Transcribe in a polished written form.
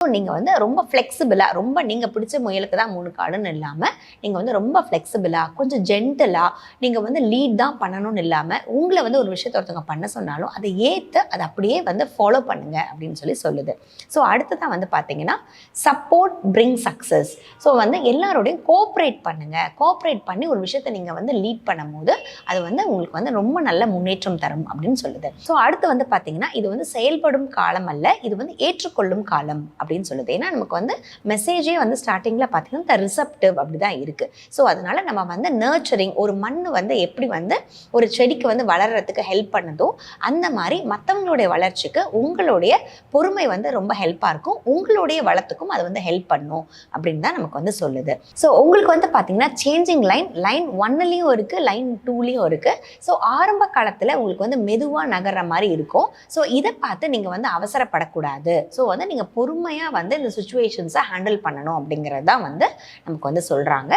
நீங்கள் வந்து ரொம்ப ஃப்ளெக்சிபிளாக, ரொம்ப நீங்கள் பிடிச்ச முயலுக்கு தான் 3 காலுன்னு இல்லாமல், நீங்கள் வந்து ரொம்ப ஃப்ளெக்சிபிளாக, கொஞ்சம் ஜென்டலாக, நீங்கள் வந்து லீட் தான் பண்ணணும்னு இல்லாமல், உங்களை வந்து ஒரு விஷயத்தை ஒருத்தவங்க பண்ண சொன்னாலும் அதை ஏற்று அதை அப்படியே வந்து ஃபாலோ பண்ணுங்க அப்படின்னு சொல்லுது. ஸோ அடுத்ததான் வந்து பார்த்தீங்கன்னா, சப்போர்ட் பிரிங் சக்ஸஸ். ஸோ வந்து எல்லாரோடையும் கோஆப்ரேட் பண்ணுங்கள். கோஆப்ரேட் பண்ணி ஒரு விஷயத்தை நீங்கள் வந்து லீட் பண்ணும்போது அது வந்து உங்களுக்கு வந்து ரொம்ப நல்ல முன்னேற்றம் தரும் அப்படின்னு சொல்லுது. ஸோ அடுத்து வந்து பார்த்தீங்கன்னா, இது வந்து செயல்படும் காலம் அல்ல, இது வந்து ஏற்றுக்கொள்ளும் காலம் அப்படின்னு சொல்லுது. ஏன்னா நமக்கு வந்து மெசேஜே வந்து ஸ்டார்டிங்கில் பார்த்தீங்கன்னா ரிசப்டிவ் அப்படி தான் இருக்குது. ஸோ அதனால நம்ம வந்து நர்ச்சரிங், ஒரு மண் வந்து எப்படி வந்து ஒரு செடிக்கு வந்து வளர்கிறதுக்கு ஹெல்ப் பண்ணுதோ அந்த மாதிரி மற்றவங்களுடைய வளர்ச்சிக்கு உங்களுடைய பொறுமை வந்து ரொம்ப ஹெல்ப்பாக இருக்கும். உங்களுடைய வளத்துக்கும் அது வந்து ஹெல்ப் பண்ணும் அப்படின்னு தான் நமக்கு வந்து சொல்லுது. ஸோ உங்களுக்கு வந்து பார்த்தீங்கன்னா சேஞ்சிங் லைன் 1லேயும் இருக்குது, லைன் 2லேயும் இருக்குது. ஸோ ஆரம்ப காலத்தில் உங்களுக்கு வந்து மெதுவாக நகர்ற மாதிரி இருக்கும். ஸோ இதை பார்த்து நீங்கள் வந்து அவசரப்படக்கூடாது. ஸோ வந்து நீங்கள் பொறுமையாக வந்து இந்த சுச்சுவேஷன்ஸை ஹேண்டில் பண்ணணும் அப்படிங்கிறது தான் வந்து நமக்கு வந்து சொல்கிறாங்க.